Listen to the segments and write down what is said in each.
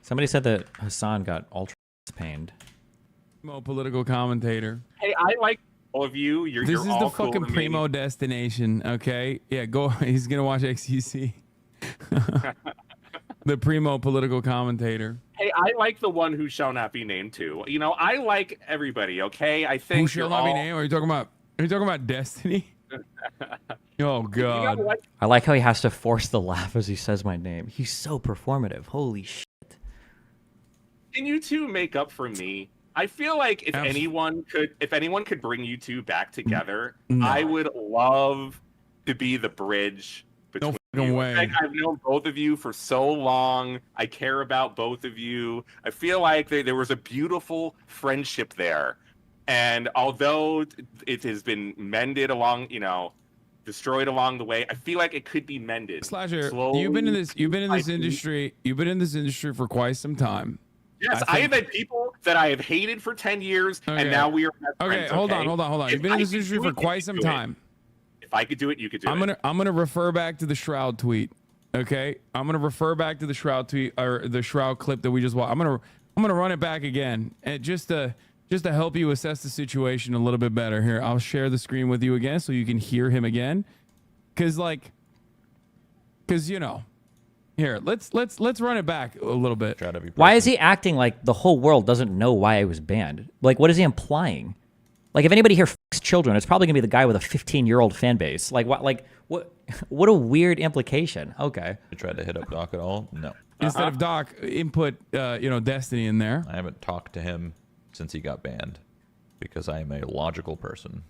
Somebody said that Hasan got ultra pained. Political commentator. Hey, I like all of you. You're This is all the cool fucking to me. primo destination, okay? Yeah, go. He's gonna watch XUC. The primo political commentator. Hey, I like the one who shall not be named too. You know, I like everybody. Okay, I think Who shall not be named? Are you talking about? Are you talking about Destiny? Oh God! You know what? I like how he has to force the laugh as he says my name. He's so performative. Holy shit. Can you two make up for me? I feel like if anyone could bring you two back together, No. I would love to be the bridge between you. way. Like, I've known both of you for so long. I care about both of you. I feel like there was a beautiful friendship there. And although it has been mended along, destroyed along the way, I feel like it could be mended. Slasher, slowly. you've been in this industry. You've been in this industry for quite some time. Yes, I have had people that I have hated for 10 years, and now we are best friends. Hold on. You've been in this industry for quite some time. If I could do it, you could do it. I'm gonna refer back to the Shroud tweet. Okay, I'm gonna refer back to the Shroud tweet or the Shroud clip that we just watched. I'm gonna run it back again, and just to help you assess the situation a little bit better. Here, I'll share the screen with you again so you can hear him again, because Here, let's run it back a little bit. Why is he acting like the whole world doesn't know why I was banned? Like, what is he implying? Like, if anybody here fucks children, it's probably gonna be the guy with a 15-year-old fan base. Like, what? Like, what a weird implication. Okay. You tried to hit up Doc at all? No. Instead of Doc, input Destiny in there. I haven't talked to him since he got banned because I am a logical person.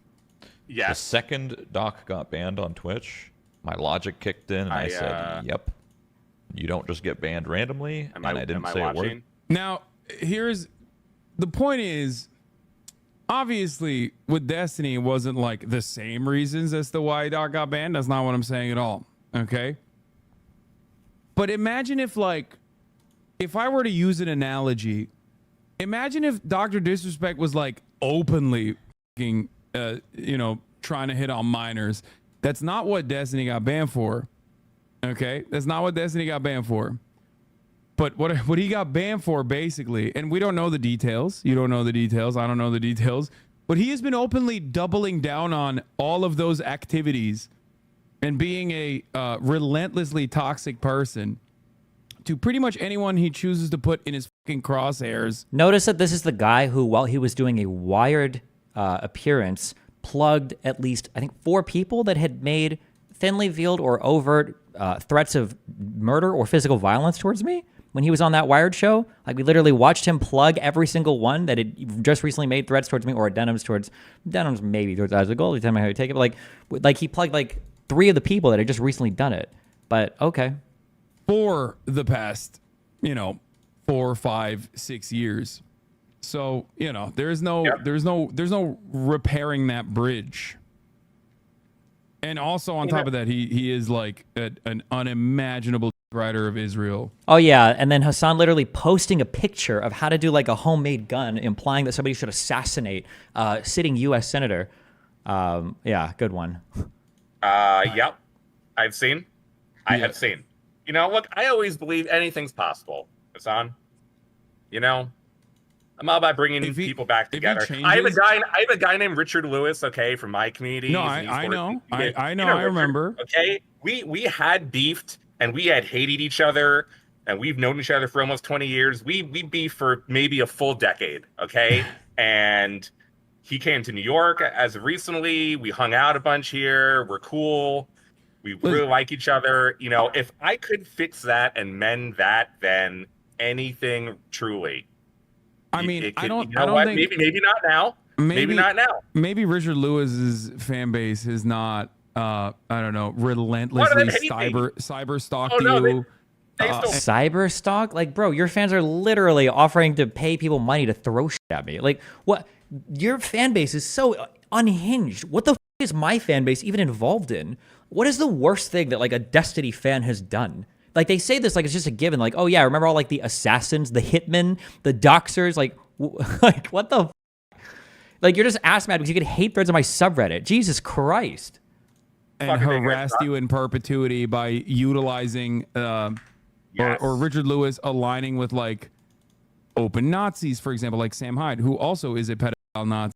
Yes. The second Doc got banned on Twitch, my logic kicked in, and I said, "Yep, you don't just get banned randomly." And I didn't say a word. Now, here's the point: is obviously with Destiny, it wasn't like the same reasons as to why Doc got banned. That's not what I'm saying at all. Okay. But imagine if I were to use an analogy, imagine if Dr. Disrespect was like openly trying to hit on minors. That's not what Destiny got banned for. Okay? That's not what Destiny got banned for. But what he got banned for, basically, and we don't know the details. You don't know the details. I don't know the details. But he has been openly doubling down on all of those activities and being a relentlessly toxic person to pretty much anyone he chooses to put in his fucking crosshairs. Notice that this is the guy who, while he was doing a Wired appearance, plugged at least, I think, 4 people that had made thinly veiled or overt threats of murder or physical violence towards me when he was on that Wired show. Like, we literally watched him plug every single one that had just recently made threats towards me, or Denim's maybe towards Isaac Gold. Tell me how you take it. But like he plugged like 3 of the people that had just recently done it. But okay. For the past, 4, 5, 6 years. So, there's no repairing that bridge. And also on top of that, he is like an unimaginable writer of Israel. Oh yeah, and then Hasan literally posting a picture of how to do like a homemade gun, implying that somebody should assassinate sitting U.S. senator. Yeah, good one. Yep. I've seen. I have seen. Look, I always believe anything's possible, Hasan. I'm all about bringing people back together. I have a guy named Richard Lewis, okay, from my community. No, I know. I know. I remember. Okay, we had beefed and we had hated each other, and we've known each other for almost 20 years. We beefed for maybe a full decade, okay? And he came to New York as of recently. We hung out a bunch here. We're cool. We really like each other. If I could fix that and mend that, then anything truly. I mean, I don't think maybe not now. Maybe not now. Maybe Richard Lewis's fan base is not relentlessly cyber stalking you. Cyber stalk? Like, bro, your fans are literally offering to pay people money to throw shit at me. Like, what? Your fan base is so unhinged. What the f is my fan base even involved in? What is the worst thing that like a Destiny fan has done? Like, they say this like it's just a given. Like, oh yeah, remember all like the assassins, the hitmen, the doxers? Like, like what the? Like, you're just ass mad because you get hate threads on my subreddit. Jesus Christ! And harassed you in perpetuity by utilizing Yes. or Richard Lewis aligning with like open Nazis, for example, like Sam Hyde, who also is a pedophile Nazi.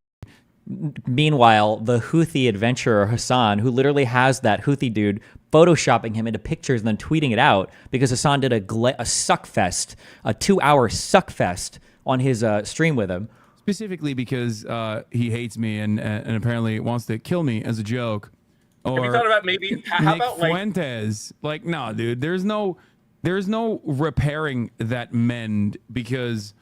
Meanwhile, the Houthi adventurer Hasan, who literally has that Houthi dude photoshopping him into pictures and then tweeting it out because Hasan did a suck fest, a 2-hour suck fest on his stream with him. Specifically because he hates me and apparently wants to kill me as a joke. Or Have you thought about maybe how Nick about like Fuentes? Like, no, dude, there's no repairing that mend because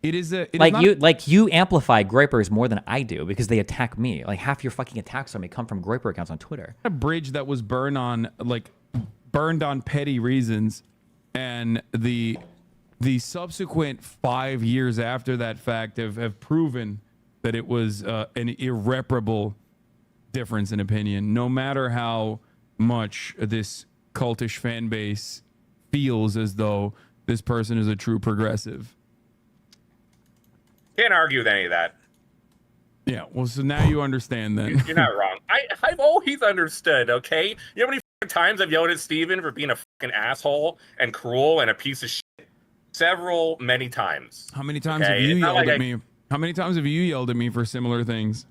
it is you amplify Groypers more than I do because they attack me. Like half your fucking attacks on me come from Groyper accounts on Twitter. A bridge that was burned on petty reasons, and the subsequent 5 years after that fact have proven that it was an irreparable difference in opinion. No matter how much this cultish fan base feels as though this person is a true progressive. can't argue with any of that. Yeah, well, so now you understand then. You're not wrong. I've always understood, okay? You know how many times I've yelled at Steven for being a fucking asshole and cruel and a piece of shit? Many times. How many times have you yelled at me? How many times have you yelled at me for similar things?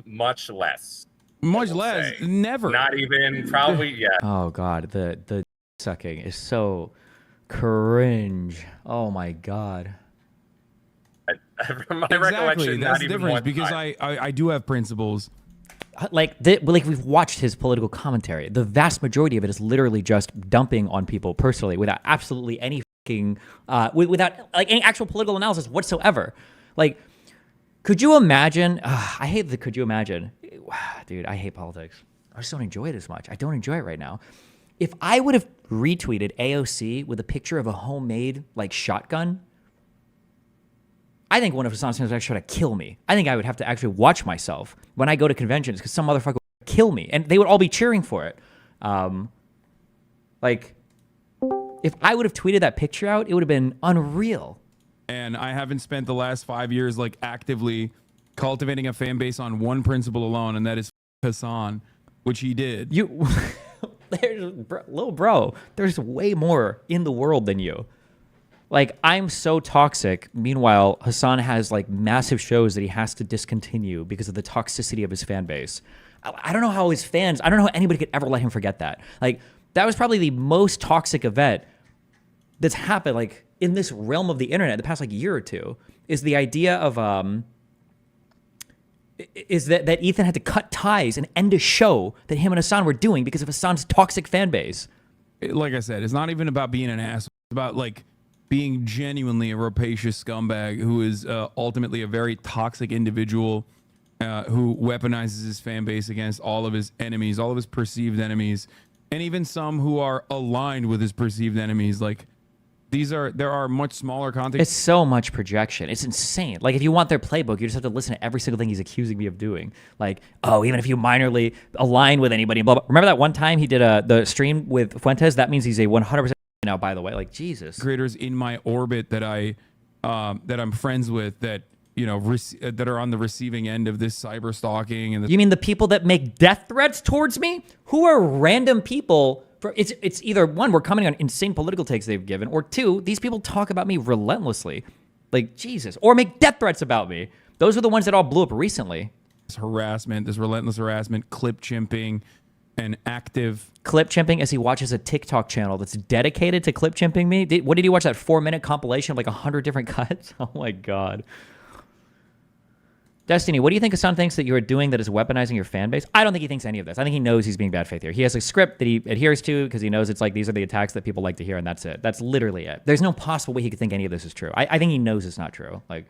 Much less. Much less. Say. Never. Not even, probably, yeah. Oh God, the sucking is so cringe. Oh my God. From my Exactly. recollection, That's not the even difference one because time. I do have principles. Like we've watched his political commentary. The vast majority of it is literally just dumping on people personally without absolutely any fucking without like any actual political analysis whatsoever. Like, could you imagine? I hate the could you imagine, dude. I hate politics. I just don't enjoy it as much. I don't enjoy it right now. If I would have retweeted AOC with a picture of a homemade like shotgun, I think one of Hasan's fans would actually try to kill me. I think I would have to actually watch myself when I go to conventions because some motherfucker would kill me, and they would all be cheering for it. Like, if I would have tweeted that picture out, it would have been unreal. And I haven't spent the last 5 years like actively cultivating a fan base on one principle alone, and that is Hasan, which he did. Little bro, there's way more in the world than you. Like, I'm so toxic. Meanwhile, Hasan has like massive shows that he has to discontinue because of the toxicity of his fan base. I don't know how his fans, I don't know how anybody could ever let him forget that. Like, that was probably the most toxic event that's happened like in this realm of the internet the past like year or two, is the idea of is that Ethan had to cut ties and end a show that him and Hasan were doing because of Hasan's toxic fan base. Like I said, it's not even about being an asshole. It's about like being genuinely a rapacious scumbag who is ultimately a very toxic individual who weaponizes his fan base against all of his enemies, all of his perceived enemies, and even some who are aligned with his perceived enemies. Like, there are much smaller context. It's so much projection. It's insane. Like, if you want their playbook, you just have to listen to every single thing he's accusing me of doing. Like, oh, even if you minorly align with anybody, blah, blah. Remember that one time he did the stream with Fuentes? That means he's a 100% now, by the way. Like, Jesus. Creators in my orbit that I'm friends with that, you know, that are on the receiving end of this cyber stalking. And you mean the people that make death threats towards me? Who are random people? It's either one, we're coming on insane political takes they've given, or two, these people talk about me relentlessly. Like, Jesus. Or make death threats about me. Those are the ones that all blew up recently. This harassment, this relentless harassment, clip chimping, and active clip chimping as he watches a TikTok channel that's dedicated to clip chimping me. What did he watch? That 4-minute compilation of like 100 different cuts? Oh my God. Destiny, what do you think Hasan thinks that you are doing that is weaponizing your fan base? I don't think he thinks any of this. I think he knows he's being bad faith here. He has a script that he adheres to because he knows it's like these are the attacks that people like to hear, and that's it. That's literally it. There's no possible way he could think any of this is true. I think he knows it's not true. Like,